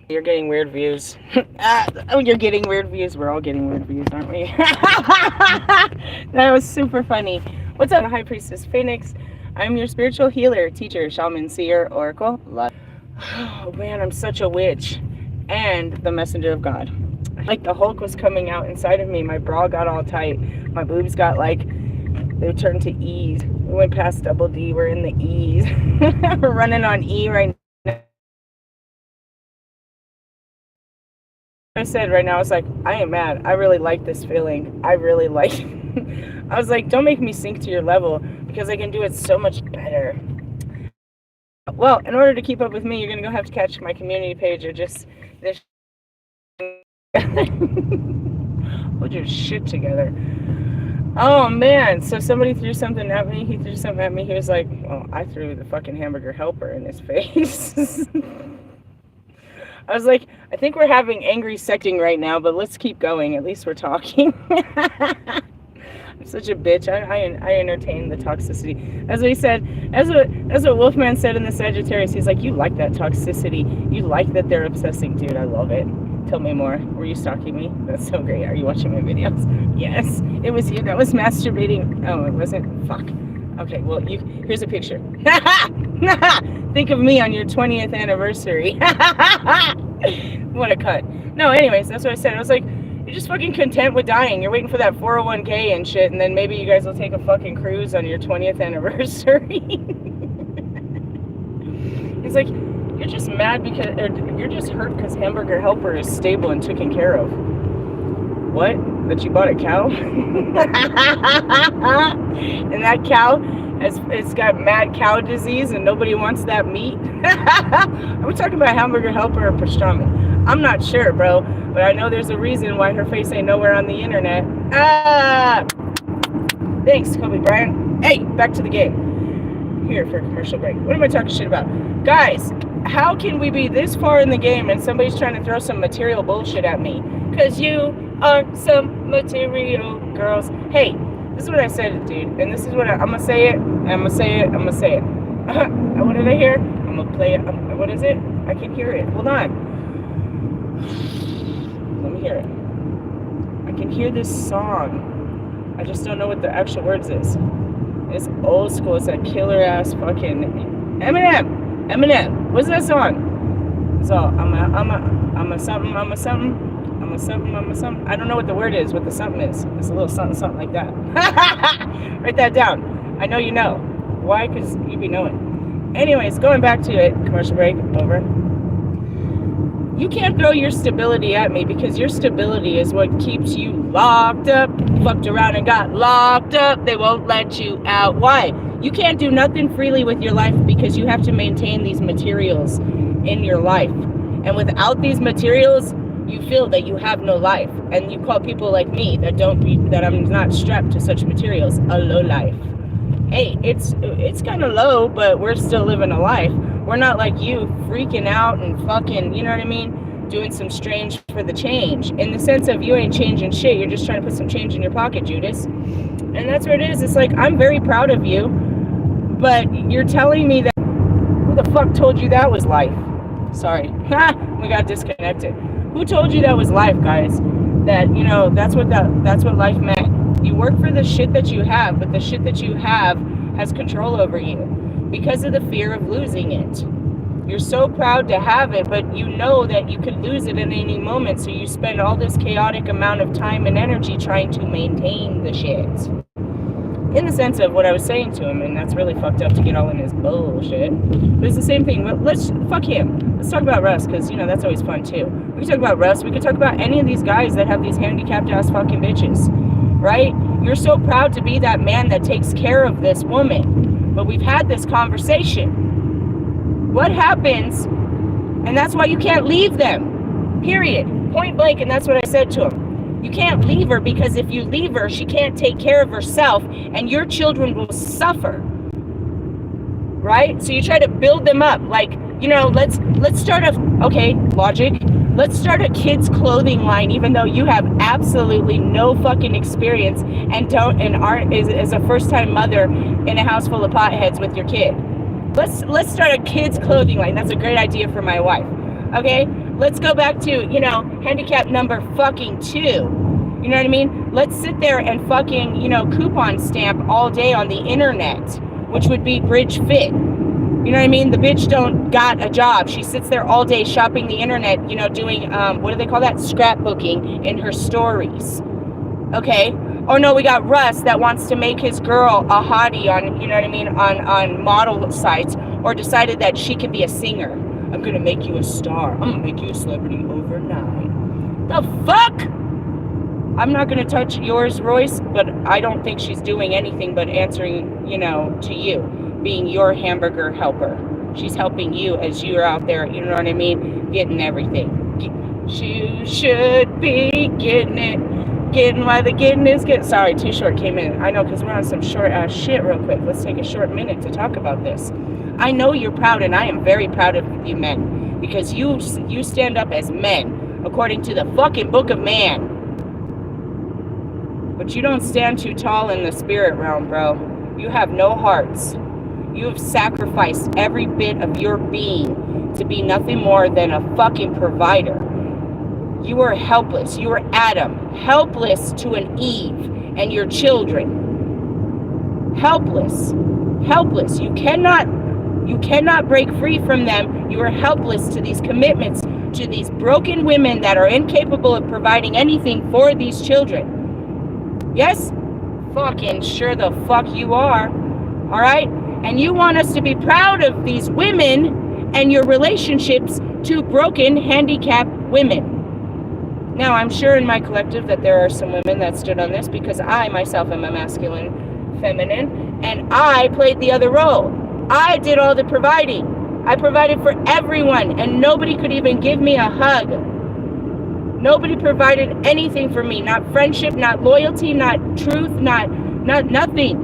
You're getting weird views. Oh, you're getting weird views. We're all getting weird views, aren't we? That was super funny. What's up, High Priestess Phoenix? I'm your spiritual healer, teacher, shaman, seer, oracle. Oh man, I'm such a witch. And the messenger of God. Like the Hulk was coming out inside of me. My bra got all tight. My boobs got like, they turned to E's. We went past double D. We're in the E's. We're running on E right now. I said right now, I was like, I am mad. I really like this feeling. I really like it. I was like, don't make me sink to your level because I can do it so much better. Well, in order to keep up with me, you're going to have to catch my community page or just this. Hold your shit together. Oh, man. So somebody threw something at me. He threw something at me. He was like, well, I threw the fucking hamburger helper in his face. I was like, I think we're having angry sexting right now, but let's keep going. At least we're talking. I'm such a bitch. I entertain the toxicity. As we said, as what Wolfman said in the Sagittarius, he's like, you like that toxicity. You like that they're obsessing. Dude, I love it. Tell me more. Were you stalking me? That's so great. Are you watching my videos? Yes. It was you that was masturbating. Oh, it wasn't? Fuck. Okay, well, here's a picture. Think of me on your 20th anniversary. What a cut. No, anyways, that's what I said. I was like, you're just fucking content with dying. You're waiting for that 401k and shit, and then maybe you guys will take a fucking cruise on your 20th anniversary. He's like, you're just mad because, or you're just hurt because Hamburger Helper is stable and taken care of. What? That you bought a cow? And that cow, it's got mad cow disease and nobody wants that meat? Are we talking about Hamburger Helper or pastrami? I'm not sure, bro, but I know there's a reason why her face ain't nowhere on the internet. Thanks, Kobe Bryant. Hey, back to the game. Here for a commercial break. What am I talking shit about? Guys, how can we be this far in the game and somebody's trying to throw some material bullshit at me? Because you are some material girls. Hey, this is what I said, dude. And this is what I'm going to say it. I'm going to say it. I'm going to say it. What did I hear? I'm going to play it. What is it? I can hear it. Hold on. Let me hear it. I can hear this song. I just don't know what the actual words is. It's old school. It's a killer ass fucking Eminem. What's that song? So I'm a something. I don't know what the word is, what the something is. It's a little something like that. Write that down. I know you know. Why? Because you be knowing. Anyways, going back to it. Commercial break. Over. You can't throw your stability at me because your stability is what keeps you locked up. Fucked around and got locked up. They won't let you out. Why? You can't do nothing freely with your life because you have to maintain these materials in your life. And without these materials, you feel that you have no life. And you call people like me that I'm not strapped to such materials a low life. Hey, it's kind of low, but we're still living a life. We're not like you freaking out and fucking, you know what I mean? Doing some strange for the change. In the sense of you ain't changing shit. You're just trying to put some change in your pocket, Judas. And that's what it is. It's like, I'm very proud of you, but you're telling me that, who the fuck told you that was life? Sorry. We got disconnected. Who told you that was life, guys? That, you know, that's what life meant. You work for the shit that you have, but the shit that you have has control over you because of the fear of losing it. You're so proud to have it, but you know that you could lose it at any moment, so you spend all this chaotic amount of time and energy trying to maintain the shit. In the sense of what I was saying to him, and that's really fucked up to get all in his bullshit. But it's the same thing. Let's fuck him. Let's talk about Russ, because, you know, that's always fun, too. We can talk about Russ. We can talk about any of these guys that have these handicapped-ass fucking bitches, right? You're so proud to be that man that takes care of this woman. But we've had this conversation. What happens, and that's why you can't leave them, period, point blank, and that's what I said to him. You can't leave her because if you leave her, she can't take care of herself, and your children will suffer, right? So you try to build them up, like, you know, let's start logic, let's start a kids clothing line, even though you have absolutely no fucking experience and aren't is a first-time mother in a house full of potheads with your kid. Let's start a kids clothing line. That's a great idea for my wife. Okay, let's go back to, you know, handicap number fucking 2. You know what I mean? Let's sit there and fucking, you know, coupon stamp all day on the internet, which would be Bridge Fit. You know what I mean? The bitch don't got a job. She sits there all day shopping the internet, you know, doing, what do they call that? Scrapbooking in her stories. Okay? Or no, we got Russ that wants to make his girl a hottie on, you know what I mean, on model sites, or decided that she could be a singer. I'm gonna make you a star. I'm gonna make you a celebrity overnight. The fuck? I'm not gonna touch yours, Royce, but I don't think she's doing anything but answering, you know, to you, being your hamburger helper. She's helping you as you're out there, you know what I mean, getting everything. You should be getting it. Getting while the getting is getting. Sorry, too short came in. I know, because we're on some short ass shit real quick. Let's take a short minute to talk about this. I know you're proud, and I am very proud of you men, because you stand up as men according to the fucking book of man. But you don't stand too tall in the spirit realm, bro. You have no hearts. You have sacrificed every bit of your being to be nothing more than a fucking provider. You are helpless. You are Adam, helpless to an Eve and your children. Helpless. Helpless. You cannot break free from them. You are helpless to these commitments, to these broken women that are incapable of providing anything for these children. Yes? Fucking sure the fuck you are. All right? And you want us to be proud of these women and your relationships to broken, handicapped women. Now, I'm sure in my collective that there are some women that stood on this, because I myself am a masculine, feminine, and I played the other role. I did all the providing. I provided for everyone, and nobody could even give me a hug. Nobody provided anything for me, not friendship, not loyalty, not truth, not nothing.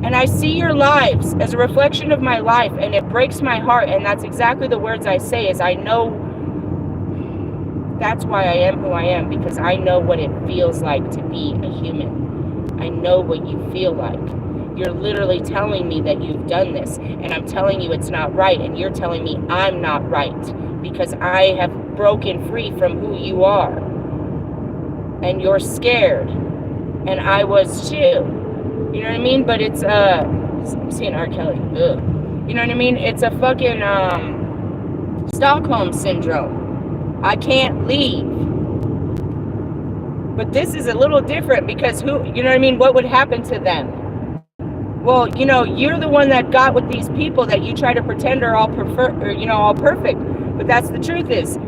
And I see your lives as a reflection of my life, and it breaks my heart. And that's exactly the words I say, is I know that's why I am who I am, because I know what it feels like to be a human. I know what you feel like. You're literally telling me that you've done this, and I'm telling you it's not right, and you're telling me I'm not right, because I have broken free from who you are. And you're scared. And I was too. You know what I mean? But it's, I'm seeing R. Kelly. Ugh. You know what I mean? It's a fucking, Stockholm syndrome. I can't leave. But this is a little different, because who, you know what I mean? What would happen to them? Well, you know, you're the one that got with these people that you try to pretend are all all perfect. But that's the truth is,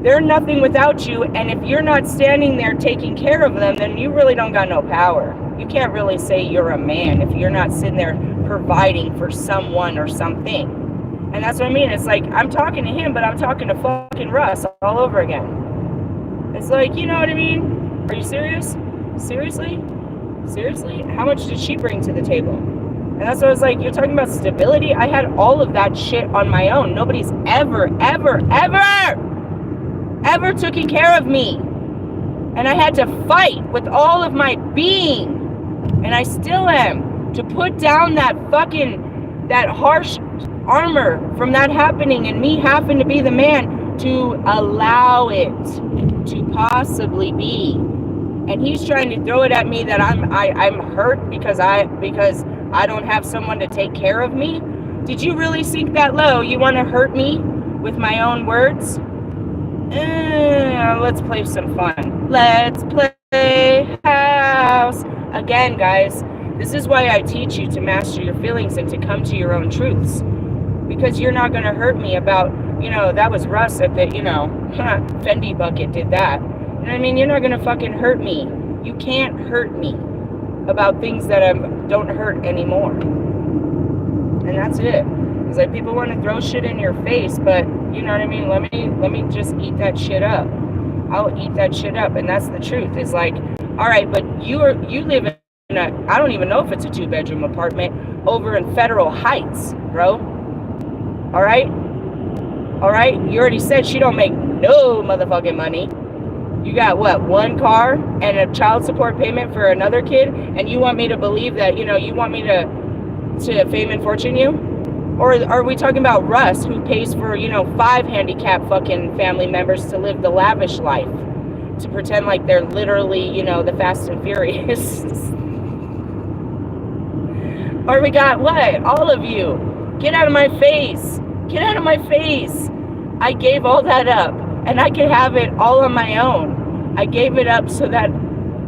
they're nothing without you. And if you're not standing there taking care of them, then you really don't got no power. You can't really say you're a man if you're not sitting there providing for someone or something. And that's what I mean. It's like, I'm talking to him, but I'm talking to fucking Russ all over again. It's like, you know what I mean? Are you serious? Seriously? Seriously? How much did she bring to the table? And that's what I was like, you're talking about stability? I had all of that shit on my own. Nobody's ever taken care of me. And I had to fight with all of my being. And I still am. To put down that harsh armor from that happening, and me having to be the man to allow it to possibly be. And he's trying to throw it at me that I'm hurt because I don't have someone to take care of me. Did you really sink that low? You want to hurt me with my own words? Let's play some fun. Let's play house. Again, guys, this is why I teach you to master your feelings and to come to your own truths. Because you're not going to hurt me about, that was Russ at the, Fendi bucket did that. You know what I mean? You're not going to fucking hurt me. You can't hurt me about things that don't hurt anymore. And that's it. It's like people want to throw shit in your face, but you know what I mean? Let me just eat that shit up. I'll eat that shit up. And that's the truth. It's like, all right, but you live in I don't even know if it's a 2-bedroom apartment over in Federal Heights, bro. All right? You already said she don't make no motherfucking money. You got what, 1 car and a child support payment for another kid, and you want me to believe that, you want me to fame and fortune you? Or are we talking about Russ, who pays for, you know, 5 handicapped fucking family members to live the lavish life, to pretend like they're literally, you know, the Fast and Furious? Or we got what? All of you. Get out of my face. Get out of my face. I gave all that up, and I could have it all on my own. I gave it up so that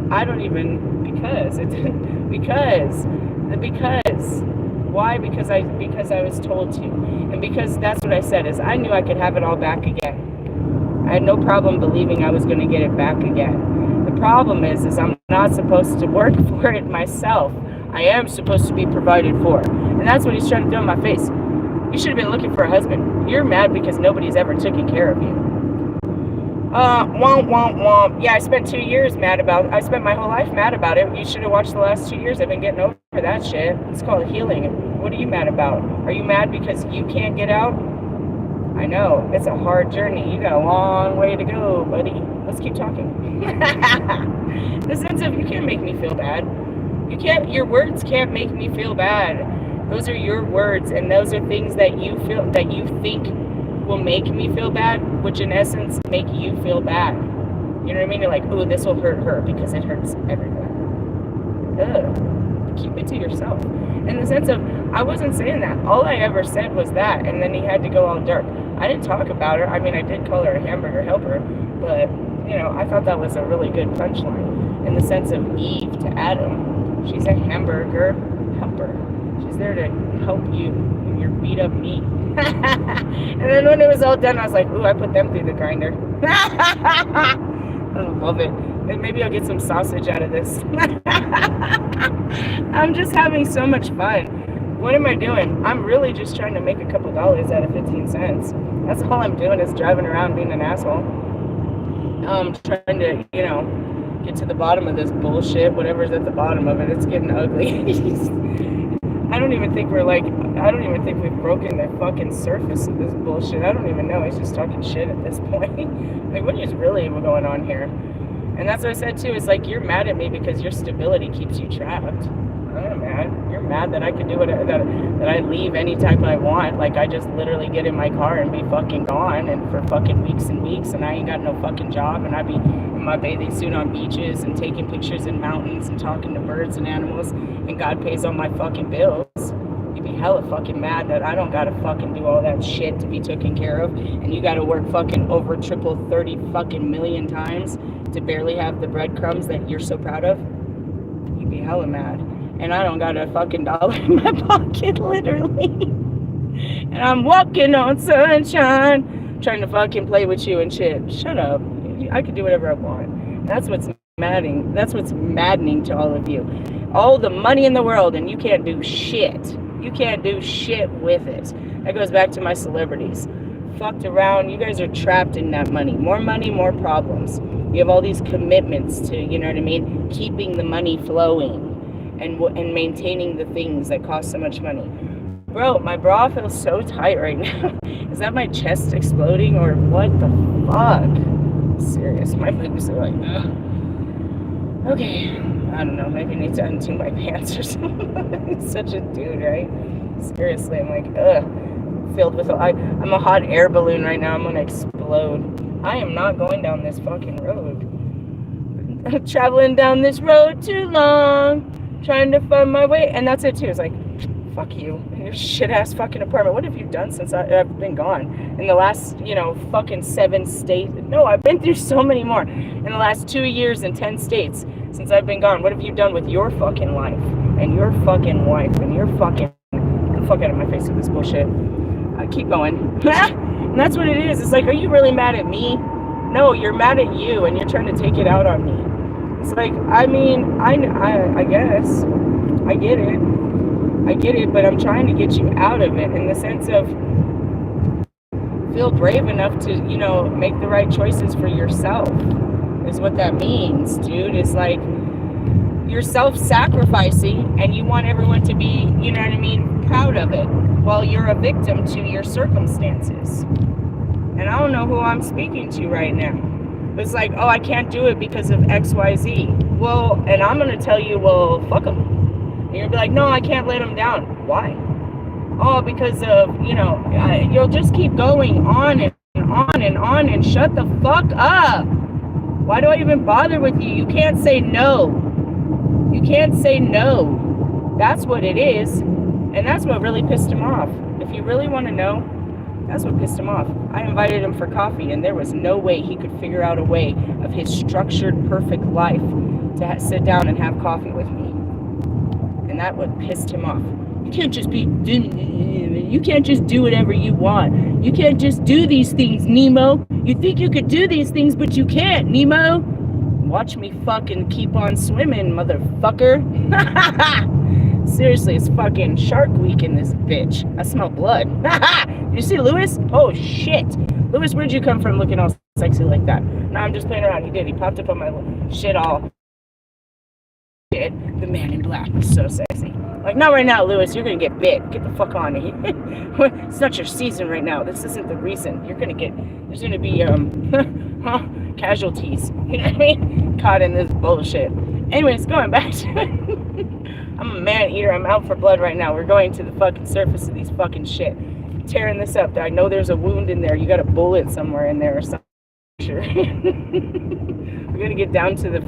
I don't even, because why? Because I was told to, and because that's what I said, is I knew I could have it all back again. I had no problem believing I was going to get it back again. The problem is I'm not supposed to work for it myself. I am supposed to be provided for, and that's what he's trying to do in my face. You should have been looking for a husband. You're mad because nobody's ever taken care of you. Womp, womp, womp. Yeah, I spent 2 years mad about it. I spent my whole life mad about it. You should have watched the last 2 years. I've been getting over that shit. It's called healing. What are you mad about? Are you mad because you can't get out? I know. It's a hard journey. You got a long way to go, buddy. Let's keep talking. The sense of, you can't make me feel bad. You can't, your words can't make me feel bad. Those are your words, and those are things that you feel, that you think will make me feel bad, which in essence make you feel bad. You know what I mean? You're like, oh, this will hurt her because it hurts everyone. Ugh. Keep it to yourself. In the sense of, I wasn't saying that. All I ever said was that, and then he had to go all dark. I didn't talk about her. I mean, I did call her a hamburger helper, but, you know, I thought that was a really good punchline. In the sense of Eve to Adam. She's a hamburger helper. She's there to help you in your beat up meat. And then when it was all done, I was like, ooh, I put them through the grinder. I love it. And maybe I'll get some sausage out of this. I'm just having so much fun. What am I doing? I'm really just trying to make a couple dollars out of 15 cents. That's all I'm doing, is driving around being an asshole. Trying to, you know, get to the bottom of this bullshit. Whatever's at the bottom of it, it's getting ugly. I don't even think we've broken the fucking surface of this bullshit. I don't even know. He's just talking shit at this point. Like, what is really going on here? And that's what I said too. It's like, you're mad at me because your stability keeps you trapped. I'm mad. You're mad that I can do whatever, that I leave anytime I want. Like, I just literally get in my car and be fucking gone, and for fucking weeks and weeks, and I ain't got no fucking job, and I be in my bathing suit on beaches and taking pictures in mountains and talking to birds and animals, and God pays all my fucking bills. You'd be hella fucking mad that I don't gotta fucking do all that shit to be taken care of, and you gotta work fucking over triple 30 fucking million times to barely have the breadcrumbs that you're so proud of. You'd be hella mad. And I don't got a fucking dollar in my pocket, literally. And I'm walking on sunshine, trying to fucking play with you and shit. Shut up. I can do whatever I want. That's what's maddening. That's what's maddening to all of you. All the money in the world, and you can't do shit. You can't do shit with it. That goes back to my celebrities. Fucked around. You guys are trapped in that money. More money, more problems. You have all these commitments to, you know what I mean, keeping the money flowing. And maintaining the things that cost so much money. Bro, my bra feels so tight right now. Is that my chest exploding, or what the fuck? Serious, my boobs are like, ugh. Okay, I don't know, maybe I need to undo my pants or something. Such a dude, right? Seriously, I'm like, ugh. Filled with, I'm a hot air balloon right now. I'm gonna explode. I am not going down this fucking road. Traveling down this road too long. Trying to find my way, and that's it too. It's like, fuck you and your shit ass fucking apartment. What have you done since I've been gone? In the last, you know, fucking 7 states. No, I've been through so many more. In the last 2 years in 10 states since I've been gone. What have you done with your fucking life and your fucking wife and your fucking, get the fuck out of my face with this bullshit. Keep going. And that's what it is. It's like, are you really mad at me? No, you're mad at you, and you're trying to take it out on me. It's like, I mean, I guess, I get it, but I'm trying to get you out of it in the sense of, feel brave enough to, you know, make the right choices for yourself, is what that means, dude. It's like, you're self-sacrificing, and you want everyone to be, you know what I mean, proud of it, while you're a victim to your circumstances. And I don't know who I'm speaking to right now. It's like, oh, I can't do it because of XYZ. Well, and I'm going to tell you, well, fuck them. And you'll be like, no, I can't let them down. Why? all because of, you'll just keep going on and on and on, and shut the fuck up. Why do I even bother with you? You can't say no. You can't say no. That's what it is. And that's what really pissed him off. If you really want to know, that's what pissed him off. I invited him for coffee, and there was no way he could figure out a way of his structured, perfect life to sit down and have coffee with me. And that what pissed him off. You can't just do whatever you want. You can't just do these things, Nemo. You think you could do these things, but you can't, Nemo. Watch me fucking keep on swimming, motherfucker. Seriously, it's fucking Shark Week in this bitch. I smell blood. You see Lewis? Oh shit. Lewis, where'd you come from looking all sexy like that? No, I'm just playing around. He did. He popped up on my shit all shit. The man in black was so sexy. Like, not right now, Lewis. You're gonna get bit. Get the fuck on it. It's not your season right now. This isn't the reason. You're gonna get. There's gonna be casualties. You know what I mean? Caught in this bullshit. Anyways, going back to it. I'm a man eater. I'm out for blood right now. We're going to the fucking surface of these fucking shit. Tearing this up. I know there's a wound in there. You got a bullet somewhere in there or something. Sure. We're gonna get down to the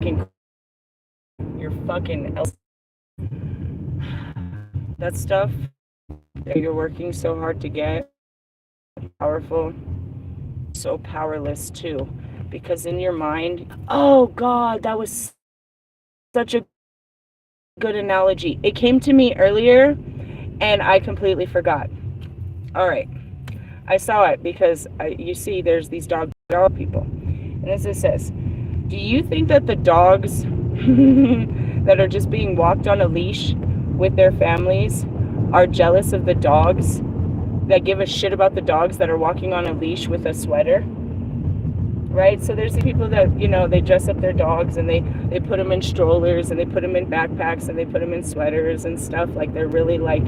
fucking. Your fucking. That stuff that you're working so hard to get. Powerful. So powerless too. Because in your mind. Oh God, that was such a good analogy. It came to me earlier and I completely forgot. All right, I saw it because you see there's these dog people, and as it says, do you think that the dogs that are just being walked on a leash with their families are jealous of the dogs that give a shit about the dogs that are walking on a leash with a sweater? Right? So there's the people that, they dress up their dogs and they put them in strollers and they put them in backpacks and they put them in sweaters and stuff. Like they're really like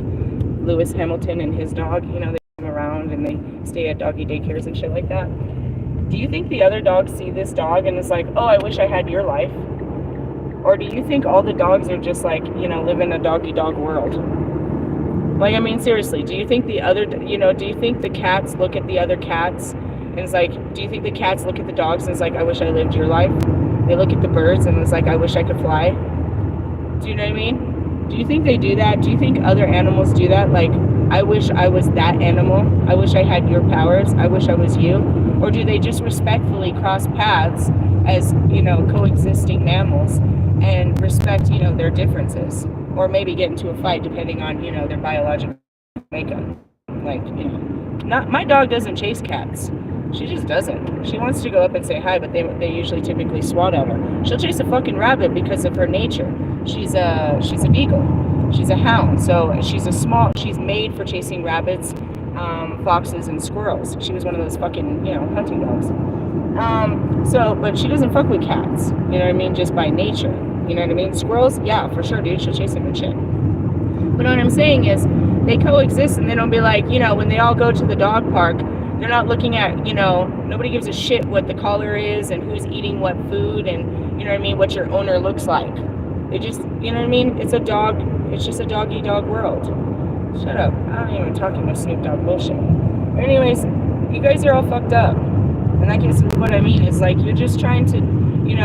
Lewis Hamilton and his dog. They come around and they stay at doggy daycares and shit like that. Do you think the other dogs see this dog and it's like, oh, I wish I had your life? Or do you think all the dogs are just like, live in a doggy dog world? Like, I mean, seriously, do you think the other, do you think the cats look at the other cats? And it's like, do you think the cats look at the dogs and it's like, I wish I lived your life? They look at the birds and it's like, I wish I could fly. Do you know what I mean? Do you think they do that? Do you think other animals do that? Like, I wish I was that animal. I wish I had your powers. I wish I was you. Or do they just respectfully cross paths as, coexisting mammals and respect, their differences? Or maybe get into a fight depending on, their biological makeup. Like, not my dog doesn't chase cats. She just doesn't. She wants to go up and say hi, but they usually typically swat at her. She'll chase a fucking rabbit because of her nature. She's a beagle. She's a hound. So she's made for chasing rabbits, foxes, and squirrels. She was one of those fucking, hunting dogs. But she doesn't fuck with cats. You know what I mean? Just by nature. You know what I mean? Squirrels, yeah, for sure, dude. She'll chase them and shit. But what I'm saying is, they coexist and they don't be like, when they all go to the dog park, they're not looking at, nobody gives a shit what the collar is and who's eating what food and, what your owner looks like. They just, it's a dog, it's just a doggy dog world. Shut up. I don't even talking about Snoop Dogg bullshit. But anyways, you guys are all fucked up. And I guess what I mean is like, you're just trying to,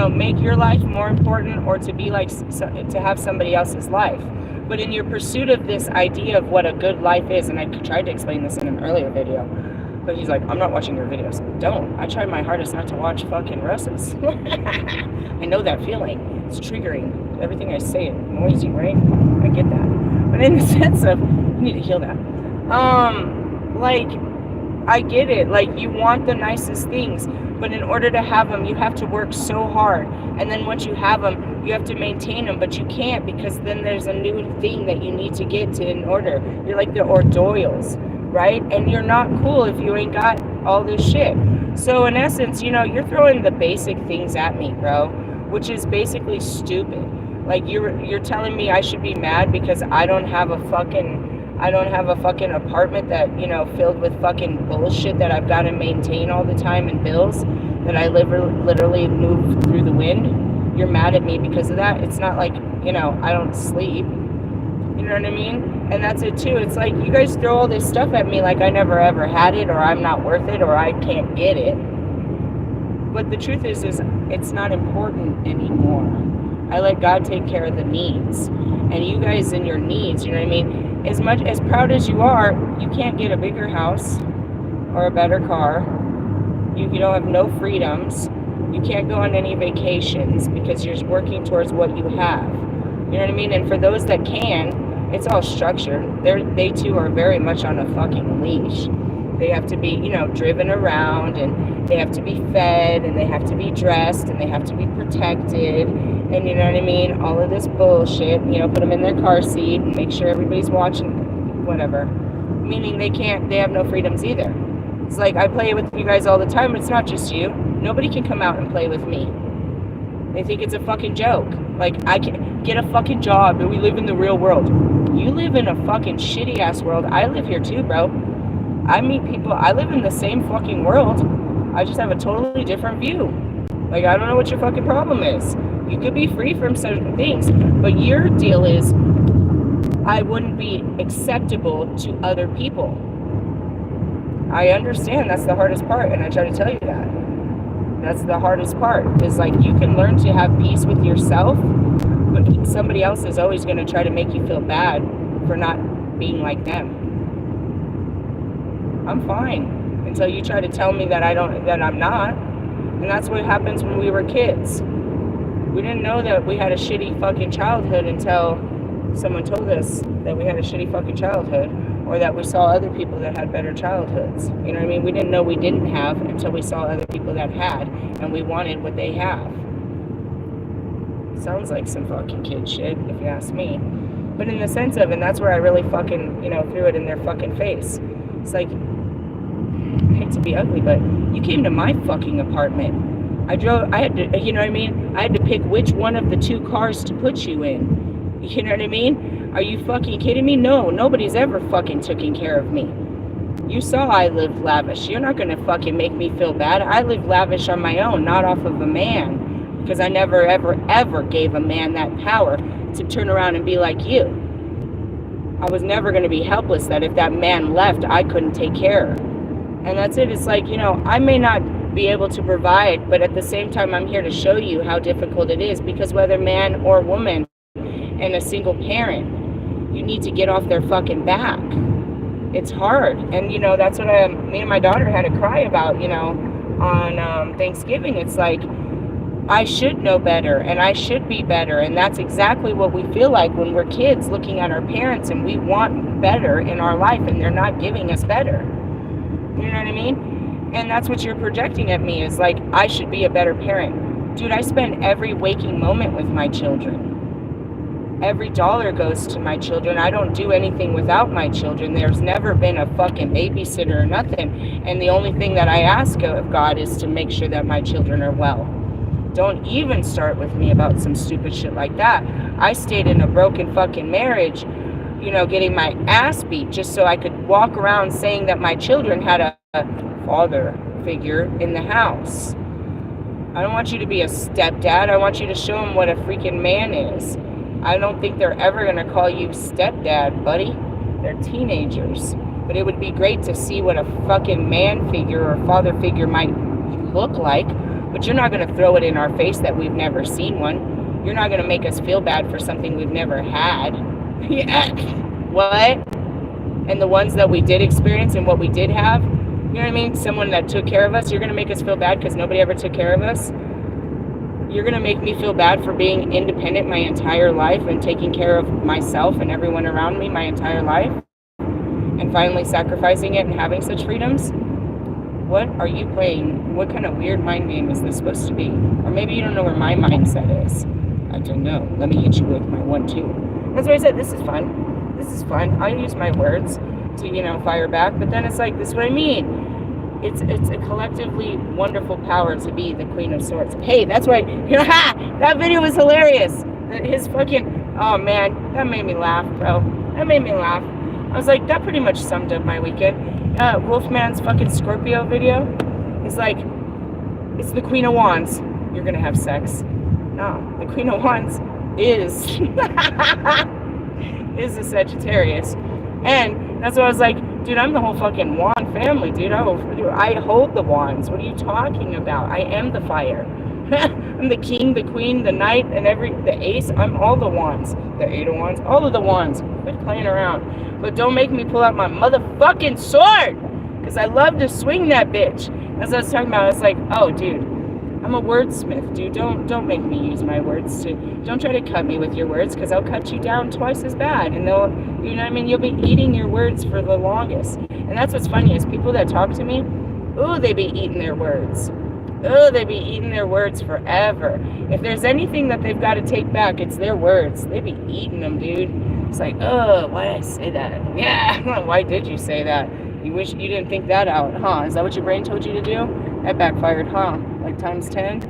make your life more important or to be like, to have somebody else's life. But in your pursuit of this idea of what a good life is, and I tried to explain this in an earlier video, but he's like, I'm not watching your videos. Don't. I tried my hardest not to watch fucking Russ's. I know that feeling. It's triggering. Everything I say, noisy, right? I get that. But in the sense of, you need to heal that. I get it. Like, you want the nicest things, but in order to have them, you have to work so hard. And then once you have them, you have to maintain them, but you can't because then there's a new thing that you need to get to in order. You're like the Ordoyles, right? And you're not cool if you ain't got all this shit. So in essence, you're throwing the basic things at me, bro, which is basically stupid. Like, you're telling me I should be mad because I don't have a fucking apartment that, filled with fucking bullshit that I've got to maintain all the time and bills that I literally move through the wind. You're mad at me because of that. It's not like, I don't sleep. You know what I mean? And that's it too. It's like you guys throw all this stuff at me like I never ever had it, or I'm not worth it, or I can't get it. But the truth is it's not important anymore. I let God take care of the needs. And you guys in your needs, you know what I mean? As much as proud as you are, you can't get a bigger house or a better car. You don't have no freedoms. You can't go on any vacations because you're working towards what you have. You know what I mean? And for those that can, it's all structured. They too are very much on a fucking leash. They have to be, you know, driven around, and they have to be fed, and they have to be dressed, and they have to be protected, and you know what I mean? All of this bullshit, you know, put them in their car seat and make sure everybody's watching, whatever. Meaning they have no freedoms either. It's like I play with you guys all the time, but it's not just you. Nobody can come out and play with me. They think it's a fucking joke. Like, I can get a fucking job, and we live in the real world. You live in a fucking shitty ass world. I live here too, bro. I meet people. I live in the same fucking world. I just have a totally different view. Like, I don't know what your fucking problem is. You could be free from certain things, but your deal is I wouldn't be acceptable to other people. I understand that's the hardest part, and I try to tell you that. That's the hardest part, is like you can learn to have peace with yourself, but somebody else is always going to try to make you feel bad for not being like them. I'm fine until you try to tell me that I'm not. And that's what happens when we were kids. We didn't know that we had a shitty fucking childhood until someone told us that we had a shitty fucking childhood, or that we saw other people that had better childhoods. You know what I mean? We didn't know we didn't have until we saw other people that had, and we wanted what they have. Sounds like some fucking kid shit, if you ask me. But in the sense of, and that's where I really fucking, you know, threw it in their fucking face. It's like, I hate to be ugly, but you came to my fucking apartment. I had to, you know what I mean? I had to pick which one of the two cars to put you in. You know what I mean? Are you fucking kidding me? No, nobody's ever fucking taken care of me. You saw I lived lavish. You're not gonna fucking make me feel bad. I live lavish on my own, not off of a man. Because I never, ever, ever gave a man that power to turn around and be like you. I was never gonna be helpless that if that man left, I couldn't take care. And that's it. It's like, you know, I may not be able to provide, but at the same time, I'm here to show you how difficult it is, because whether man or woman and a single parent, you need to get off their fucking back. It's hard. And, you know, that's what me and my daughter had to cry about, you know, on Thanksgiving. It's like, I should know better, and I should be better. And that's exactly what we feel like when we're kids looking at our parents, and we want better in our life, and they're not giving us better. You know what I mean? And that's what you're projecting at me, is like, I should be a better parent. Dude, I spend every waking moment with my children. Every dollar goes to my children. I don't do anything without my children. There's never been a fucking babysitter or nothing. And the only thing that I ask of God is to make sure that my children are well. Don't even start with me about some stupid shit like that. I stayed in a broken fucking marriage, you know, getting my ass beat just so I could walk around saying that my children had a father figure in the house. I don't want you to be a stepdad. I want you to show them what a freaking man is. I don't think they're ever going to call you stepdad, buddy. They're teenagers. But it would be great to see what a fucking man figure or father figure might look like. But you're not going to throw it in our face that we've never seen one. You're not going to make us feel bad for something we've never had. Yeah. What? And the ones that we did experience and what we did have, you know what I mean? Someone that took care of us, you're going to make us feel bad because nobody ever took care of us? You're going to make me feel bad for being independent my entire life and taking care of myself and everyone around me my entire life, and finally sacrificing it and having such freedoms? What are you playing? What kind of weird mind game is this supposed to be? Or maybe you don't know where my mindset is. I don't know. Let me hit you with my 1-2. That's why I said this is fun. This is fun. I use my words to, you know, fire back. But then it's like, this is what I mean. It's a collectively wonderful power to be the Queen of Swords. Hey, that's why, you know, that video was hilarious. His fucking, oh man, that made me laugh, bro. That made me laugh. I was like, that pretty much summed up my weekend. Wolfman's fucking Scorpio video is like, it's the Queen of Wands. You're gonna have sex. No, the Queen of Wands is is a Sagittarius. And that's why I was like, dude, I'm the whole fucking wand family, dude. I hold the wands. What are you talking about? I am the fire. I'm the king, the queen, the knight, and the ace. I'm all the wands. The 8 of wands. All of the wands. Quit playing around. But don't make me pull out my motherfucking sword. Because I love to swing that bitch. As I was talking about, it's like, oh, dude, I'm a wordsmith, dude. Don't make me use my words don't try to cut me with your words, because I'll cut you down twice as bad. And they'll, you know what I mean? You'll be eating your words for the longest. And that's what's funny is people that talk to me, ooh, they be eating their words. Oh, they be eating their words forever. If there's anything that they've got to take back, it's their words. They be eating them, dude. It's like, oh, why did I say that? Yeah, why did you say that? You wish you didn't think that out, huh? Is that what your brain told you to do? That backfired, huh? Like times 10?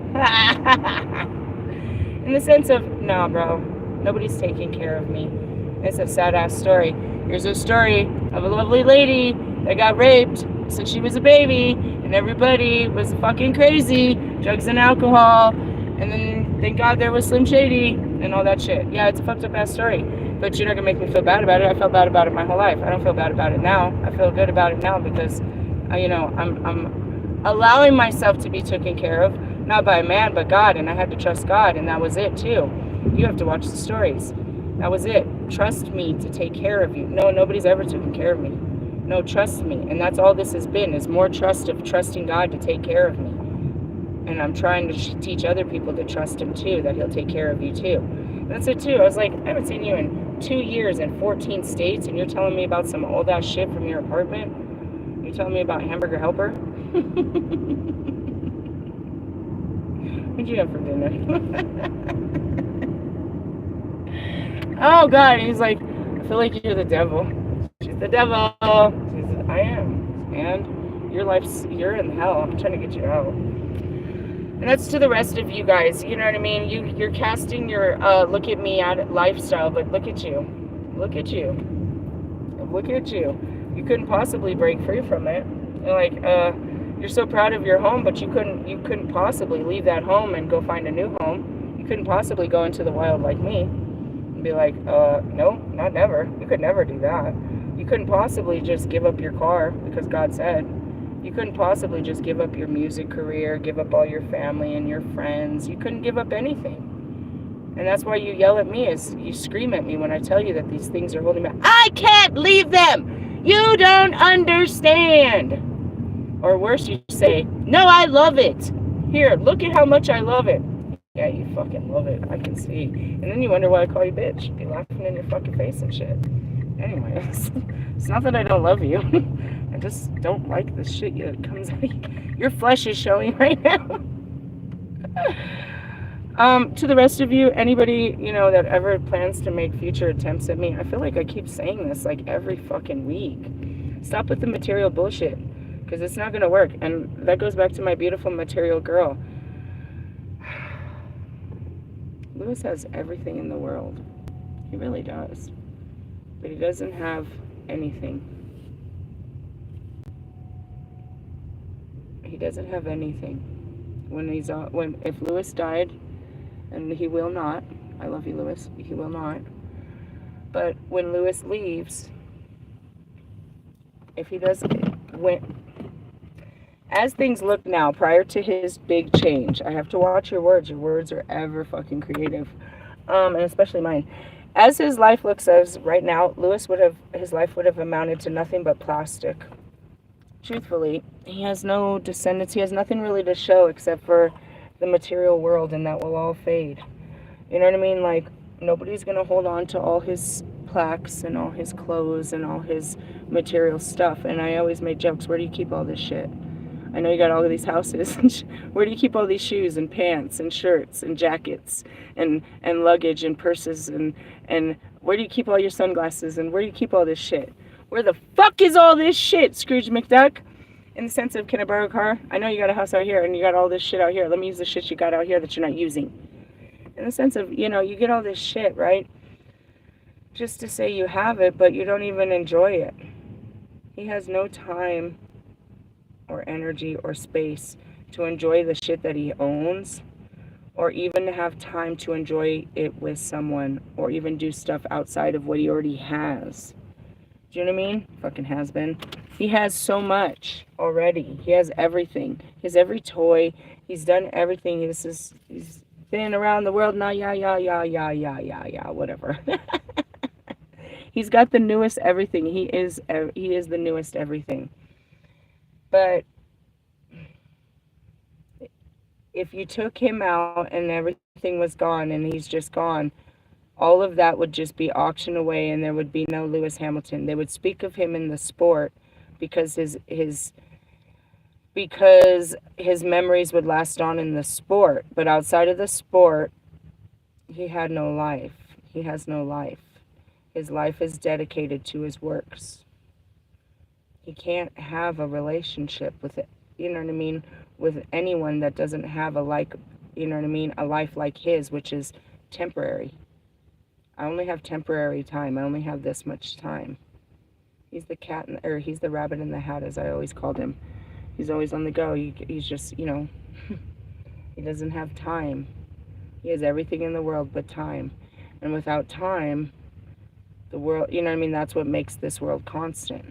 In the sense of, nah, bro, nobody's taking care of me. It's a sad-ass story. Here's a story of a lovely lady that got raped since she was a baby, and everybody was fucking crazy, drugs and alcohol, and then thank God there was Slim Shady and all that shit. Yeah, it's a fucked up ass story, but you're not gonna make me feel bad about it. I felt bad about it my whole life. I don't feel bad about it now. I feel good about it now because, I'm allowing myself to be taken care of, not by a man, but God, and I had to trust God, and that was it too. You have to watch the stories. That was it. Trust me to take care of you. No, nobody's ever taken care of me. No, trust me. And that's all this has been, is more trust of trusting God to take care of me. And I'm trying to teach other people to trust him too, that he'll take care of you too. And that's it too. I was like, I haven't seen you in 2 years in 14 states, and you're telling me about some old ass shit from your apartment? You're telling me about Hamburger Helper? What'd you have for dinner? Oh God, and he's like, I feel like you're the devil. She's the devil. She says, I am. And you're in hell. I'm trying to get you out. And that's to the rest of you guys. You know what I mean? You're casting your look at me at lifestyle, but look at you. Look at you. Look at you. You couldn't possibly break free from it. You're like, you're so proud of your home, but you couldn't possibly leave that home and go find a new home. You couldn't possibly go into the wild like me and be like, no, not never. You could never do that. You couldn't possibly just give up your car because God said. You couldn't possibly just give up your music career, give up all your family and your friends. You couldn't give up anything. And that's why you yell at me, is you scream at me when I tell you that these things are holding me back. I can't leave them. You don't understand. Or worse, you say, no, I love it. Here, look at how much I love it. Yeah, you fucking love it. I can see. And then you wonder why I call you bitch. Be laughing in your fucking face and shit. Anyways, it's not that I don't love you. I just don't like the shit that comes out of you. Your flesh is showing right now. To the rest of you, anybody, that ever plans to make future attempts at me, I feel like I keep saying this like every fucking week. Stop with the material bullshit, because it's not going to work. And that goes back to my beautiful material girl. Lewis has everything in the world. He really does. But he doesn't have anything. He doesn't have anything. If Lewis died, and he will not, I love you, Lewis, he will not. But when Lewis leaves, if he does, as things look now, prior to his big change, I have to watch your words. Your words are ever fucking creative, and especially mine. As his life looks as right now, his life would have amounted to nothing but plastic. Truthfully, he has no descendants. He has nothing really to show except for the material world, and that will all fade. You know what I mean? Like, nobody's gonna hold on to all his plaques and all his clothes and all his material stuff. And I always made jokes, where do you keep all this shit? I know you got all of these houses. Where do you keep all these shoes and pants and shirts and jackets and luggage and purses and where do you keep all your sunglasses and where do you keep all this shit? Where the fuck is all this shit, Scrooge McDuck? In the sense of, can I borrow a car? I know you got a house out here and you got all this shit out here. Let me use the shit you got out here that you're not using. In the sense of, you get all this shit, right? Just to say you have it, but you don't even enjoy it. He has no time or energy or space to enjoy the shit that he owns or even have time to enjoy it with someone, or even do stuff outside of what he already has. Do you know what I mean? Fucking has been. He has so much already. He has everything. He has every toy. He's done everything. He's been around the world now. Yeah, whatever. He's got the newest everything. He is the newest everything. But if you took him out and everything was gone and he's just gone, all of that would just be auctioned away, and there would be no Lewis Hamilton. They would speak of him in the sport because his memories would last on in the sport. But outside of the sport, he had no life. He has no life. His life is dedicated to his works. He can't have a relationship with it, you know what I mean, with anyone that doesn't have a life like his, which is temporary. I only have temporary time. I only have this much time. He's the he's the rabbit in the hat, as I always called him. He's always on the go. He's just, he doesn't have time. He has everything in the world but time. And without time, the world, that's what makes this world constant.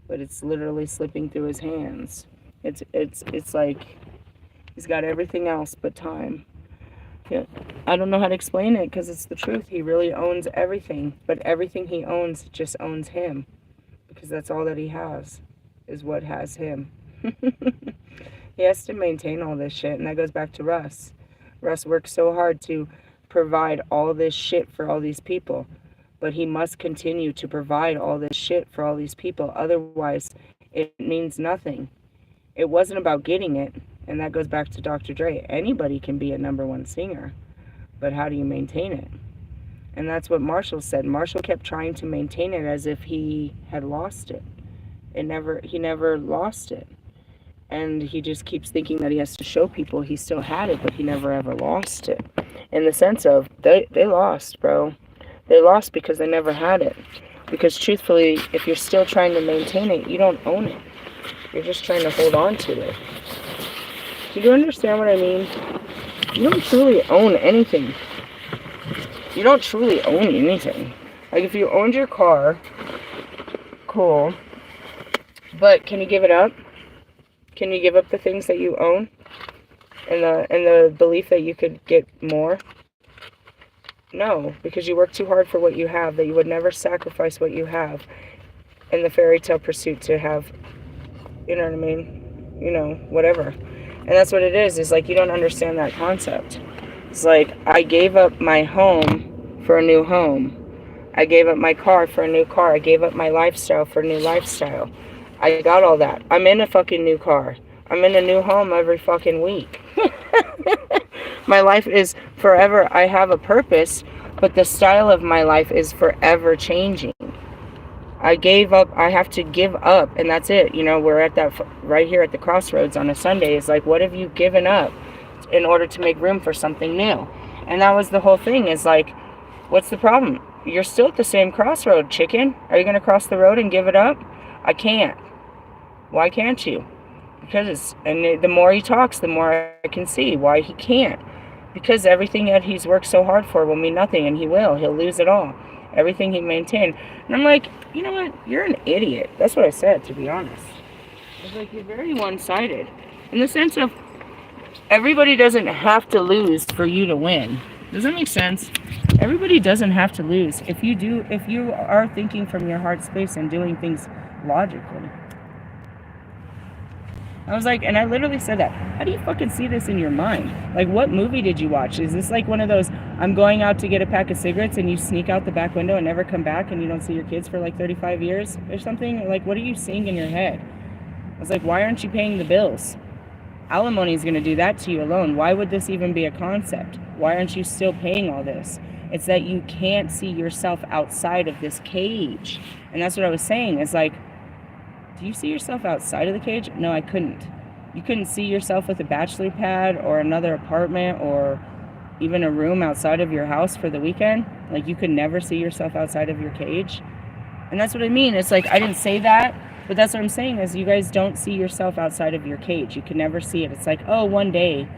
But it's literally slipping through his hands. It's like he's got everything else but time. Yeah, I don't know how to explain it because it's the truth. He really owns everything, but everything he owns just owns him, because that's all that he has is what has him. He has to maintain all this shit, and that goes back to Russ. Russ works so hard to provide all this shit for all these people, but he must continue to provide all this shit for all these people, otherwise it means nothing. It wasn't about getting it. And that goes back to Dr. Dre. Anybody can be a #1 singer, but how do you maintain it? And that's what Marshall said. Marshall kept trying to maintain it as if he had lost it. He never lost it. And he just keeps thinking that he has to show people he still had it, but he never ever lost it. In the sense of, they lost, bro. They lost because they never had it. Because truthfully, if you're still trying to maintain it, you don't own it. You're just trying to hold on to it. Do you understand what I mean? You don't truly own anything. You don't truly own anything. Like, if you owned your car, cool. But can you give it up? Can you give up the things that you own? And the belief that you could get more? No, because you work too hard for what you have, that you would never sacrifice what you have in the fairy tale pursuit to have, you know what I mean? Whatever. And that's what it is. It's like, you don't understand that concept. It's like, I gave up my home for a new home. I gave up my car for a new car. I gave up my lifestyle for a new lifestyle. I got all that. I'm in a fucking new car. I'm in a new home every fucking week. My life is forever. I have a purpose, but the style of my life is forever changing. I gave up, I have to give up, and that's it. We're at that, right here at the crossroads on a Sunday. It's like, what have you given up in order to make room for something new? And that was the whole thing, is like, what's the problem? You're still at the same crossroad, chicken. Are you going to cross the road and give it up? I can't. Why can't you? Because the more he talks, the more I can see why he can't. Because everything that he's worked so hard for will mean nothing, and he'll lose it all. Everything he maintained. And I'm like, you know what? You're an idiot. That's what I said, to be honest. I was like, you're very one-sided. In the sense of, everybody doesn't have to lose for you to win. Does that make sense? Everybody doesn't have to lose. If you are thinking from your heart space and doing things logically. I was like, and I literally said that. How do you fucking see this in your mind? Like, what movie did you watch? Is this like one of those, I'm going out to get a pack of cigarettes and you sneak out the back window and never come back and you don't see your kids for like 35 years or something? Like, what are you seeing in your head? I was like, why aren't you paying the bills? Alimony is going to do that to you alone. Why would this even be a concept? Why aren't you still paying all this? It's that you can't see yourself outside of this cage. And that's what I was saying. It's like, do you see yourself outside of the cage? No, I couldn't. You couldn't see yourself with a bachelor pad or another apartment or even a room outside of your house for the weekend? Like, you could never see yourself outside of your cage? And that's what I mean. It's like, I didn't say that, but that's what I'm saying is you guys don't see yourself outside of your cage. You can never see it. It's like, oh, one day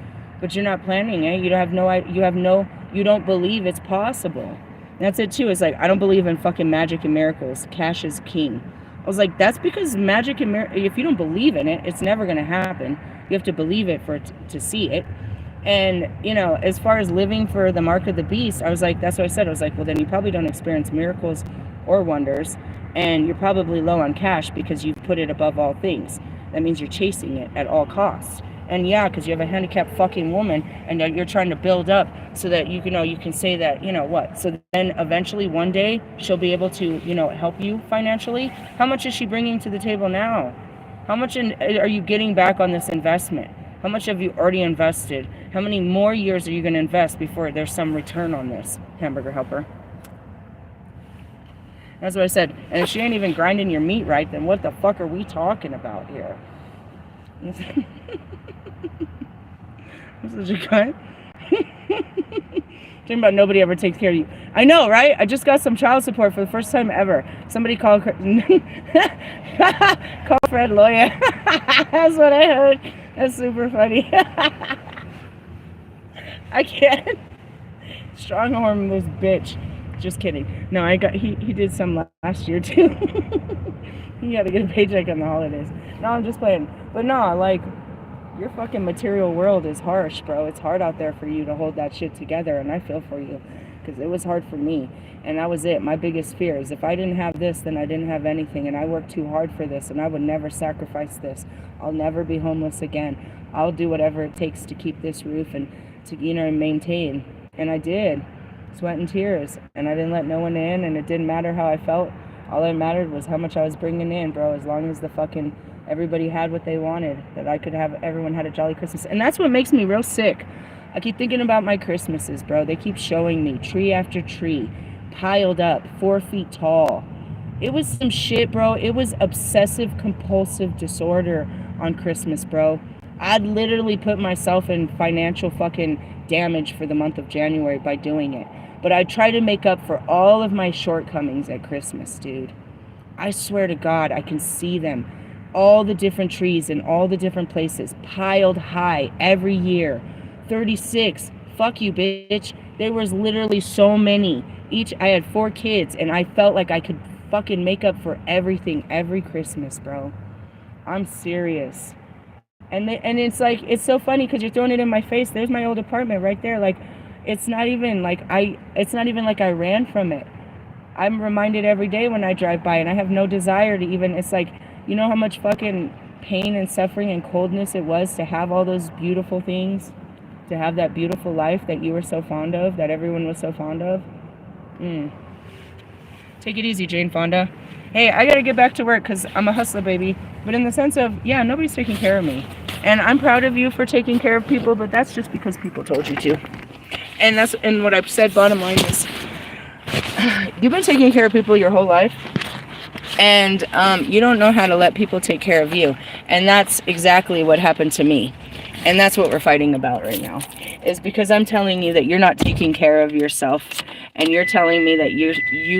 but you're not planning it. You don't believe it's possible. That's it too. It's like, I don't believe in fucking magic and miracles. Cash is king. I was like, that's because magic and if you don't believe in it, it's never going to happen. You have to believe it for it to see it. And, as far as living for the mark of the beast, I was like, that's what I said. I was like, well, then you probably don't experience miracles or wonders. And you're probably low on cash because you've put it above all things. That means you're chasing it at all costs. And yeah, because you have a handicapped fucking woman and you're trying to build up so that you can say that, what. So then eventually one day she'll be able to, help you financially. How much is she bringing to the table now? How much are you getting back on this investment? How much have you already invested? How many more years are you going to invest before there's some return on this, hamburger helper? That's what I said. And if she ain't even grinding your meat right, then what the fuck are we talking about here? This is a cut. Talking about nobody ever takes care of you. I know, right? I just got some child support for the first time ever. Somebody called call Fred lawyer. That's what I heard. That's super funny. I can't. Strong arm this bitch. Just kidding. No, he did some last year too. He had to get a paycheck on the holidays. No, I'm just playing. But no, like, your fucking material world is harsh, bro. It's hard out there for you to hold that shit together, and I feel for you because it was hard for me, and that was it. My biggest fear is if I didn't have this, then I didn't have anything, and I worked too hard for this, and I would never sacrifice this. I'll never be homeless again. I'll do whatever it takes to keep this roof and to, maintain, and I did. Sweat and tears, and I didn't let no one in, and it didn't matter how I felt. All that mattered was how much I was bringing in, bro, as long as the fucking everybody had what they wanted, that I could have, everyone had a jolly Christmas. And that's what makes me real sick. I keep thinking about my Christmases, bro. They keep showing me tree after tree, piled up, 4 feet tall. It was some shit, bro. It was obsessive compulsive disorder on Christmas, bro. I'd literally put myself in financial fucking damage for the month of January by doing it. But I try to make up for all of my shortcomings at Christmas, dude. I swear to God, I can see them. All the different trees in all the different places, piled high every year. 36. Fuck you, bitch. There was literally so many. I had 4 kids, and I felt like I could fucking make up for everything every Christmas, bro. I'm serious. And it's like, it's so funny because you're throwing it in my face. There's my old apartment right there. Like, it's not even like I ran from it. I'm reminded every day when I drive by, and I have no desire to even, it's like, you know how much fucking pain and suffering and coldness it was to have all those beautiful things, to have that beautiful life that you were so fond of, that everyone was so fond of? Take it easy, Jane Fonda. Hey, I gotta get back to work because I'm a hustler, baby. But in the sense of, yeah, nobody's taking care of me. And I'm proud of you for taking care of people, but that's just because people told you to. And what I've said, bottom line is, you've been taking care of people your whole life. And you don't know how to let people take care of you. And that's exactly what happened to me. And that's what we're fighting about right now. Is because I'm telling you that you're not taking care of yourself. And you're telling me that you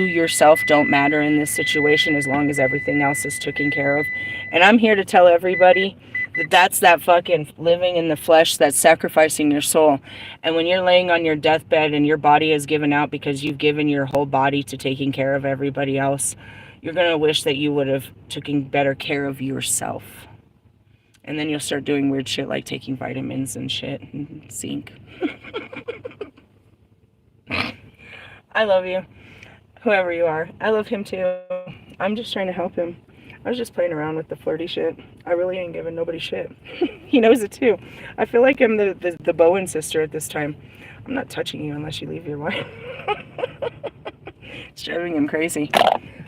yourself don't matter in this situation as long as everything else is taken care of. And I'm here to tell everybody that that's that fucking living in the flesh, that's sacrificing your soul. And when you're laying on your deathbed and your body is given out because you've given your whole body to taking care of everybody else, you're going to wish that you would have taken better care of yourself. And then you'll start doing weird shit like taking vitamins and shit and zinc. I love you, whoever you are. I love him too. I'm just trying to help him. I was just playing around with the flirty shit. I really ain't giving nobody shit. He knows it too. I feel like I'm the Bowen sister at this time. I'm not touching you unless you leave your wife. It's driving him crazy.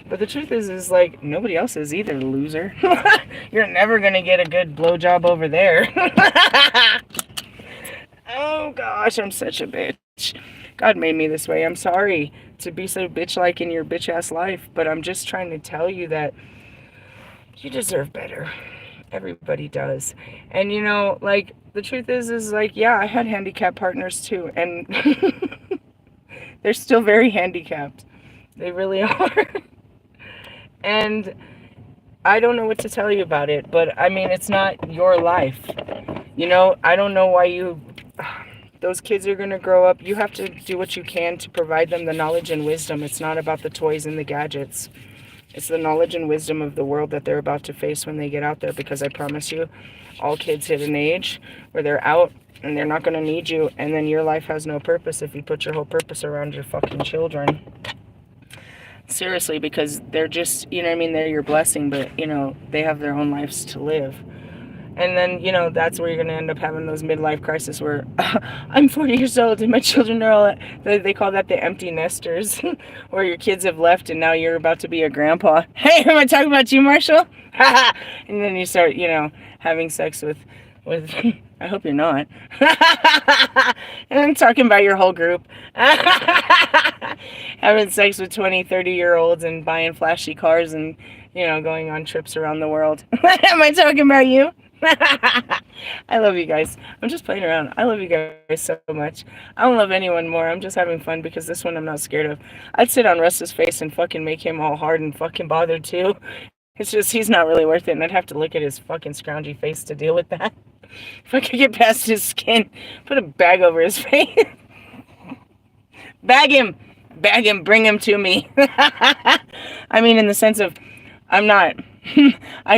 But the truth is like, nobody else is either, loser. You're never going to get a good blowjob over there. Oh, gosh, I'm such a bitch. God made me this way. I'm sorry to be so bitch-like in your bitch-ass life, but I'm just trying to tell you that you deserve better. Everybody does. And, you know, like, the truth is like, yeah, I had handicapped partners, too, and they're still very handicapped. They really are. And I don't know what to tell you about it, but I mean, it's not your life. You know, I don't know why you Those kids are going to grow up. You have to do what you can to provide them the knowledge and wisdom. It's not about the toys and the gadgets. It's the knowledge and wisdom of the world that they're about to face when they get out there, because I promise you, all kids hit an age where they're out and they're not going to need you, and then your life has no purpose if you put your whole purpose around your fucking children. Seriously, because they're just, you know what I mean, they're your blessing, but, you know, they have their own lives to live. And then, you know, that's where you're going to end up having those midlife crises where I'm 40 years old and my children are all, they call that the empty nesters, where your kids have left and now you're about to be a grandpa. Hey, am I talking about you, Marshall? And then you start, you know, having sex with I hope you're not. And I'm talking about your whole group. Having sex with 20, 30-year-olds and buying flashy cars and, you know, going on trips around the world. Am I talking about you? I love you guys. I'm just playing around. I love you guys so much. I don't love anyone more. I'm just having fun because this one I'm not scared of. I'd sit on Russ's face and fucking make him all hard and fucking bothered too. It's just he's not really worth it, and I'd have to look at his fucking scroungy face to deal with that. If I could get past his skin, put a bag over his face. Bag him, bring him to me. I mean, in the sense of, I'm not.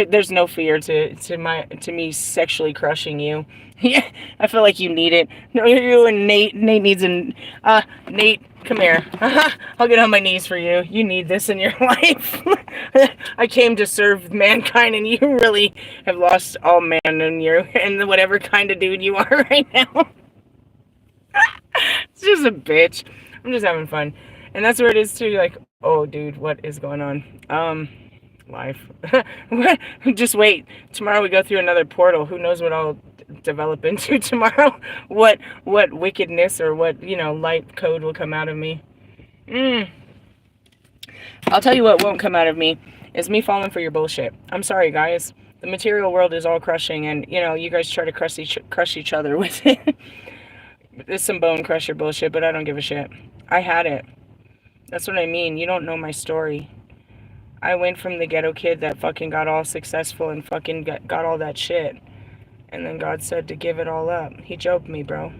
There's no fear to me sexually crushing you. Yeah, I feel like you need it. No, you and Nate. Nate needs Nate, come here. I'll get on my knees for you. You need this in your life. I came to serve mankind, and you really have lost all man in you and whatever kind of dude you are right now. It's just a bitch. I'm just having fun, and that's where it is too. Like, oh, dude, what is going on? Life. Just wait. Tomorrow we go through another portal. Who knows what I'll develop into tomorrow? What wickedness or what, you know, light code will come out of me. I'll tell you what won't come out of me is me falling for your bullshit. I'm sorry, guys. The material world is all crushing, and, you know, you guys try to crush each other with it. It's some bone crusher bullshit, but I don't give a shit. I had it. That's what I mean. You don't know my story. I went from the ghetto kid that fucking got all successful and fucking got all that shit. And then God said to give it all up. He joked me, bro.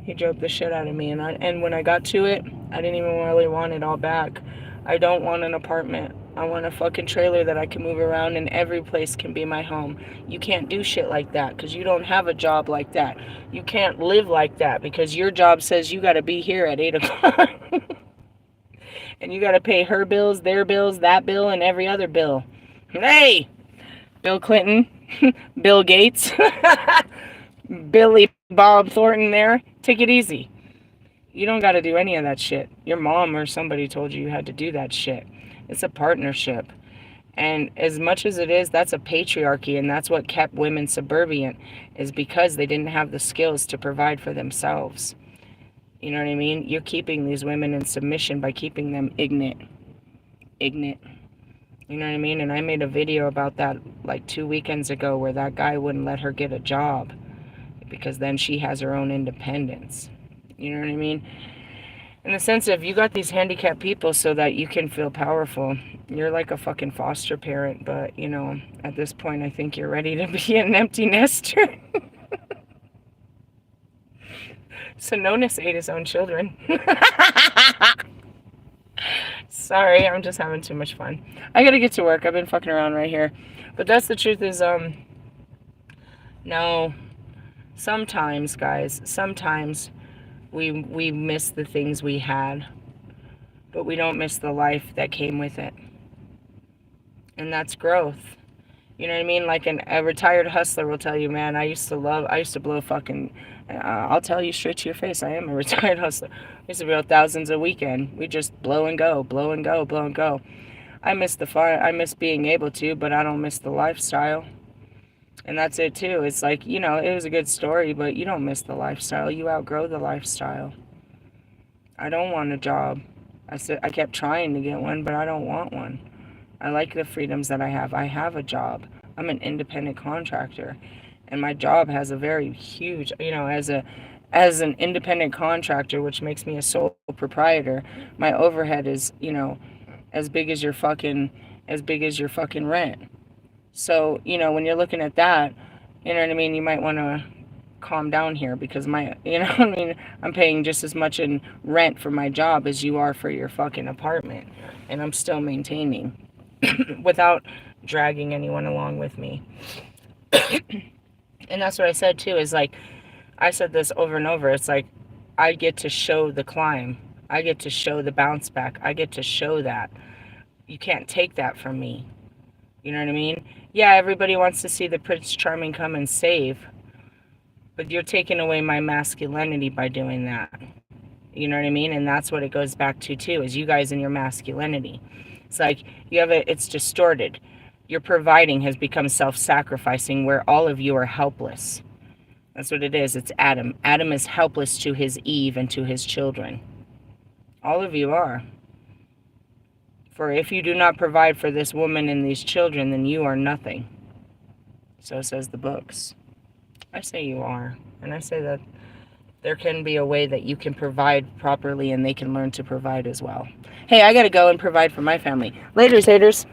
He joked the shit out of me. And when I got to it, I didn't even really want it all back. I don't want an apartment. I want a fucking trailer that I can move around and every place can be my home. You can't do shit like that because you don't have a job like that. You can't live like that because your job says you got to be here at 8 o'clock. And you got to pay her bills, their bills, that bill, and every other bill. Hey! Bill Clinton, Bill Gates, Billy Bob Thornton there. Take it easy. You don't got to do any of that shit. Your mom or somebody told you had to do that shit. It's a partnership. And as much as it is, that's a patriarchy, and that's what kept women subservient, is because they didn't have the skills to provide for themselves. You know what I mean? You're keeping these women in submission by keeping them ignorant. Ignorant. You know what I mean? And I made a video about that like 2 weekends ago where that guy wouldn't let her get a job because then she has her own independence. You know what I mean? In the sense of, you got these handicapped people so that you can feel powerful. You're like a fucking foster parent, but, you know, at this point I think you're ready to be an empty nester. Sononis ate his own children. Sorry, I'm just having too much fun. I gotta get to work. I've been fucking around right here. But that's the truth is, no. Sometimes, guys, sometimes we miss the things we had. But we don't miss the life that came with it. And that's growth. You know what I mean? Like a retired hustler will tell you, man, I used to blow fucking, I'll tell you straight to your face, I am a retired hustler. I used to blow thousands a weekend. We just blow and go, blow and go, blow and go. I miss the fun, I miss being able to, but I don't miss the lifestyle. And that's it too. It's like, you know, it was a good story, but you don't miss the lifestyle. You outgrow the lifestyle. I don't want a job. I kept trying to get one, but I don't want one. I like the freedoms that I have. I have a job. I'm an independent contractor. And my job has a very huge, you know, as an independent contractor, which makes me a sole proprietor, my overhead is, you know, as big as your fucking rent. So, you know, when you're looking at that, you know what I mean, you might want to calm down here because my, you know what I mean, I'm paying just as much in rent for my job as you are for your fucking apartment, and I'm still maintaining without dragging anyone along with me. And that's what I said too, is like, I said this over and over, it's like, I get to show the climb, I get to show the bounce back, I get to show that. You can't take that from me. You know what I mean? Yeah, everybody wants to see the Prince Charming come and save, but you're taking away my masculinity by doing that. You know what I mean? And that's what it goes back to too, is you guys and your masculinity. It's like you have it's distorted. Your providing has become self-sacrificing, where all of you are helpless. That's what it is. It's Adam. Adam is helpless to his Eve and to his children. All of you are. For if you do not provide for this woman and these children, then you are nothing. So says the books. I say you are. And I say that there can be a way that you can provide properly and they can learn to provide as well. Hey, I gotta go and provide for my family. Later, haters.